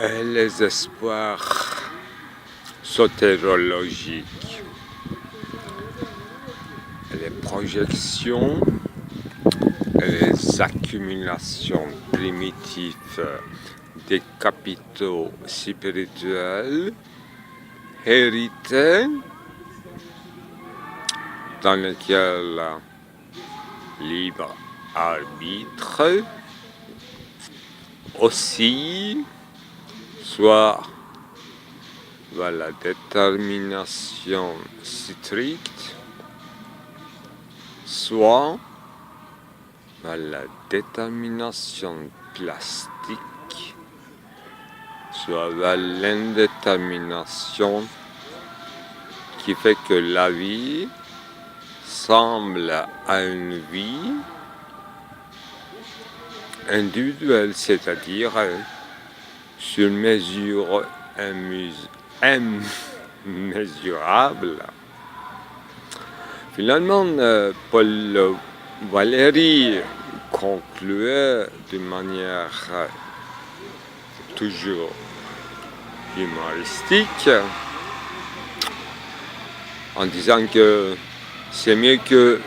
Les espoirs sotérologiques, les projections, les accumulations primitives des capitaux spirituels hérités dans lesquels libre arbitre aussi soit vers la détermination stricte, soit vers la détermination plastique, soit vers l'indétermination qui fait que la vie semble à une vie individuelle, c'est-à-dire sur mesure immesurable. Finalement, Paul Valéry concluait d'une manière toujours humoristique en disant que c'est mieux que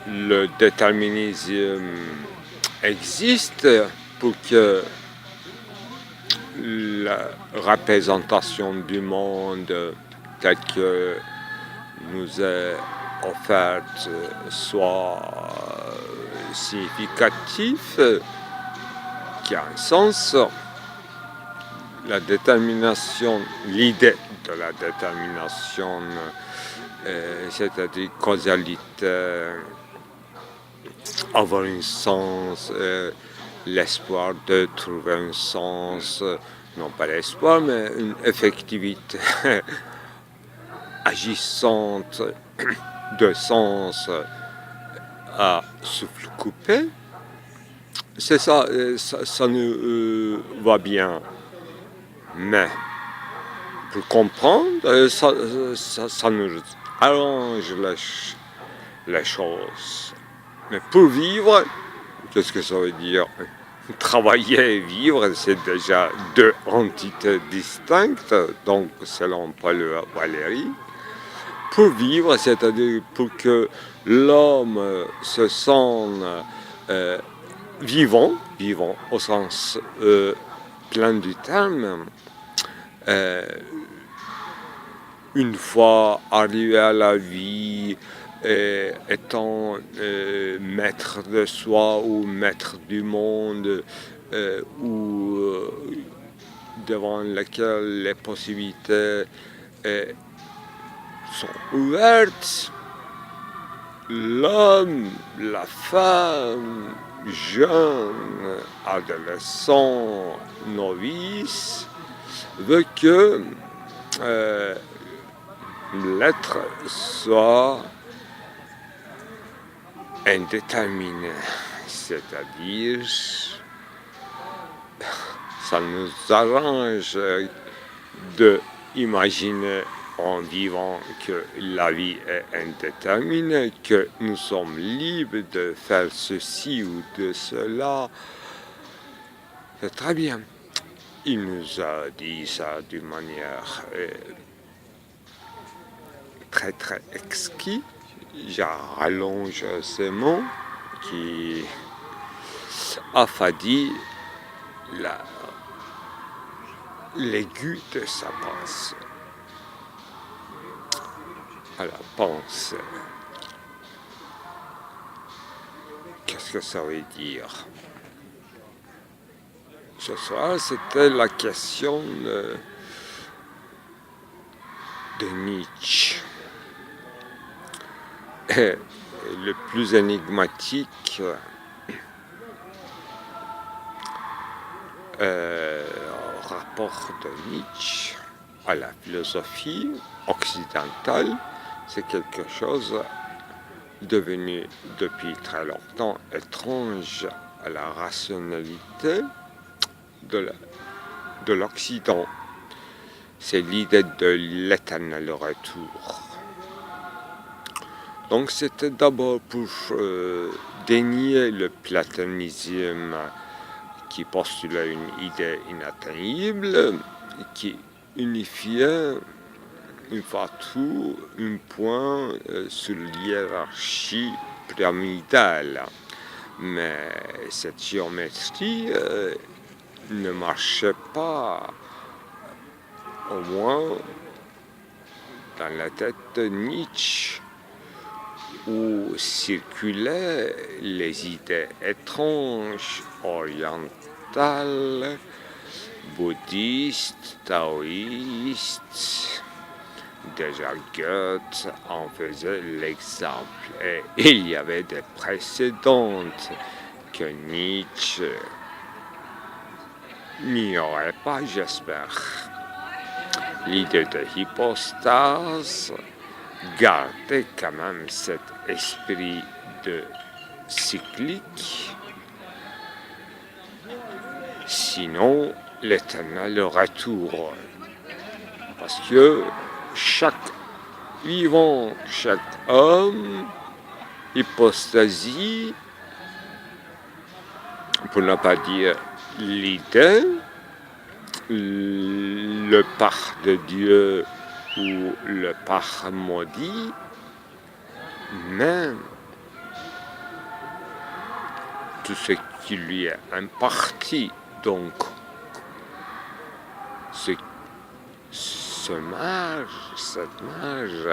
le déterminisme existe pour que la représentation du monde telle que nous est offerte soit significative, qui a un sens. La détermination, l'idée de la détermination, c'est-à-dire causalité, avoir un sens, l'espoir de trouver un sens, non pas l'espoir, mais une effectivité agissante de sens à souffle coupé. C'est ça, ça nous va bien. Mais pour comprendre, ça nous arrange les choses. Mais pour vivre, qu'est-ce que ça veut dire? Travailler et vivre, c'est déjà deux entités distinctes, donc selon Paul Valéry. Pour vivre, c'est-à-dire pour que l'homme se sente vivant au sens plein du terme, une fois arrivé à la vie, étant maître de soi ou maître du monde, ou devant lequel les possibilités sont ouvertes, l'homme, la femme, jeune, adolescent, novice, veut que l'être soit indéterminé, c'est-à-dire ça nous arrange de imaginer en vivant que la vie est indéterminée, que nous sommes libres de faire ceci ou de cela. C'est très bien. Il nous a dit ça d'une manière très très exquise. J'allonge ces mots qui affadit l'aigu de sa pensée. À la pensée. Qu'est-ce que ça veut dire? Ce soir, c'était la question de Nietzsche. Et le plus énigmatique rapport de Nietzsche à la philosophie occidentale, c'est quelque chose devenu depuis très longtemps étrange à la rationalité de l'Occident. C'est l'idée de l'éternel retour. Donc c'était d'abord pour dénier le platonisme qui postulait une idée inatteignable, qui unifiait une fois tout un point sur l'hiérarchie pyramidale. Mais cette géométrie ne marchait pas, au moins dans la tête de Nietzsche, où circulaient les idées étranges, orientales, bouddhistes, taoïstes. Déjà Goethe en faisait l'exemple, et il y avait des précédentes que Nietzsche n'ignorait pas, j'espère. L'idée de hypostase gardait quand même cet esprit de cyclique, sinon l'éternel retour. Parce que chaque vivant, chaque homme, hypostasie, pour ne pas dire l'idée, le part de Dieu ou le part maudit, même tout ce qui lui est imparti, donc cette marge,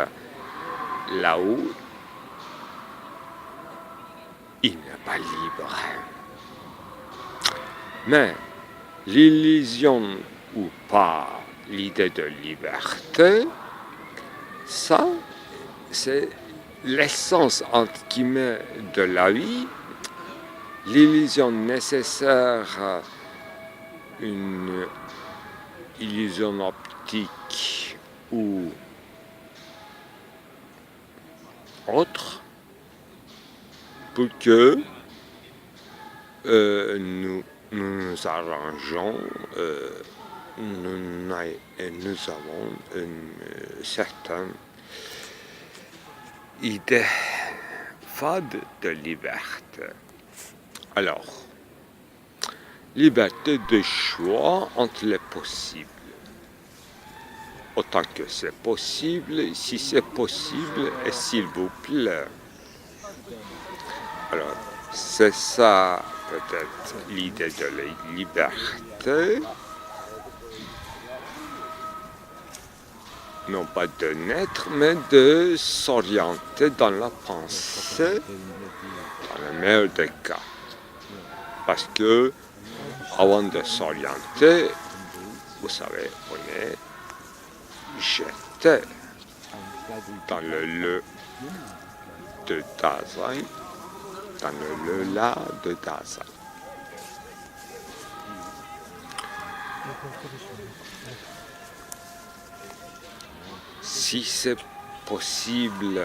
là-haut, il n'est pas libre. Mais l'illusion ou pas, l'idée de liberté, ça, c'est l'essence, entre guillemets, de la vie, l'illusion nécessaire, une illusion optique ou autre, pour que nous arrangeons, nous avons une certaine idée fade de liberté. Alors, liberté de choix entre les possibles. Autant que c'est possible, si c'est possible, et s'il vous plaît. Alors, c'est ça peut-être l'idée de la liberté, non pas de naître, mais de s'orienter dans la pensée, dans le meilleur des cas. Parce que, avant de s'orienter, vous savez, on est jeté dans le de Dasein, dans le là de Dasein. Si c'est possible,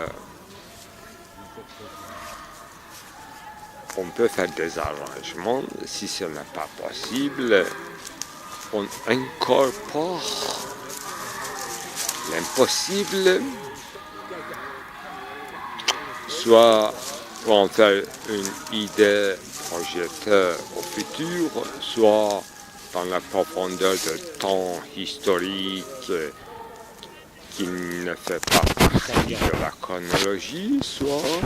on peut faire des arrangements. Si ce n'est pas possible, on incorpore l'impossible, soit pour en faire une idée projetée au futur, soit dans la profondeur de temps historique qui ne fait pas partie de la chronologie, soit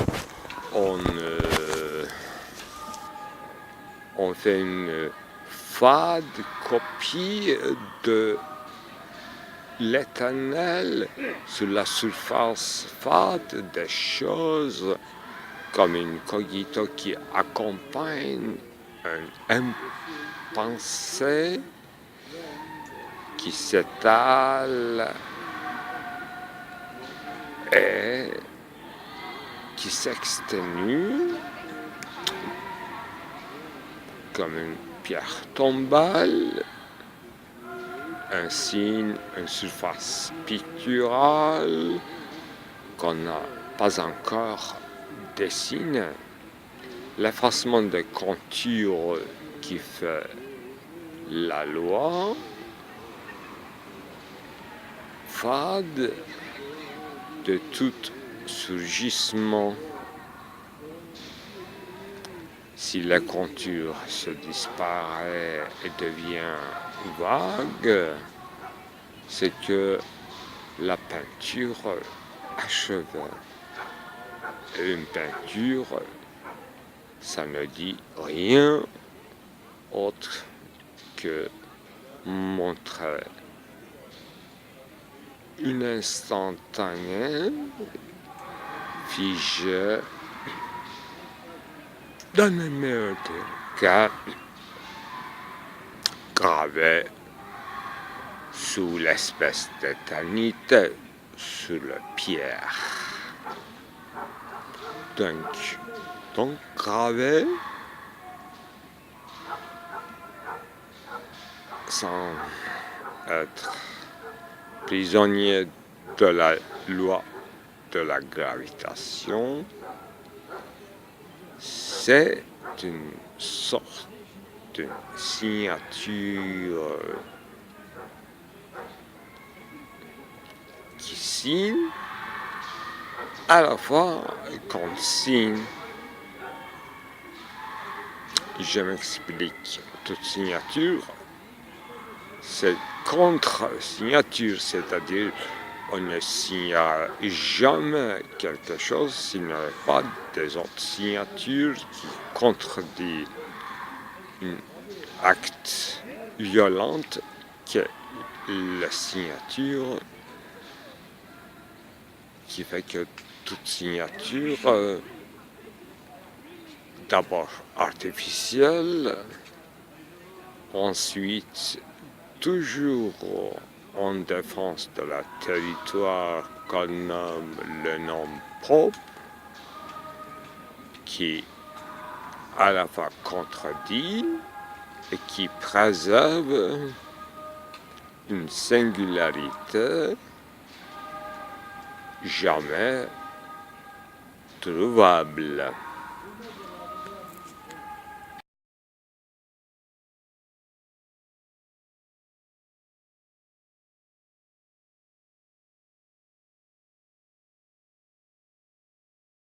on fait une fade copie de l'éternel sur la surface fade des choses, comme une cogito qui accompagne un pensée qui s'étale et qui s'exténue comme une pierre tombale, un signe, une surface picturale qu'on n'a pas encore dessinée. L'effacement des contours qui fait la loi, fade de tout surgissement Si la contour se disparaît et devient vague, c'est que la peinture achève. Et une peinture, ça ne dit rien autre que montrer une instantanée figée dans le meilleur des cas gravée sous l'espèce d'éternité sur la pierre. Donc gravé sans être prisonnier de la loi de la gravitation, c'est une sorte de signature qui signe à la fois qu'on signe. Je m'explique. Toute signature, c'est contre-signature, c'est-à-dire on ne signera jamais quelque chose s'il n'y a pas des autres signatures qui contredisent un acte violent que la signature, qui fait que toute signature, d'abord artificielle, ensuite toujours en défense de la territoire qu'on nomme le nom propre, qui à la fois contredit et qui préserve une singularité jamais trouvable.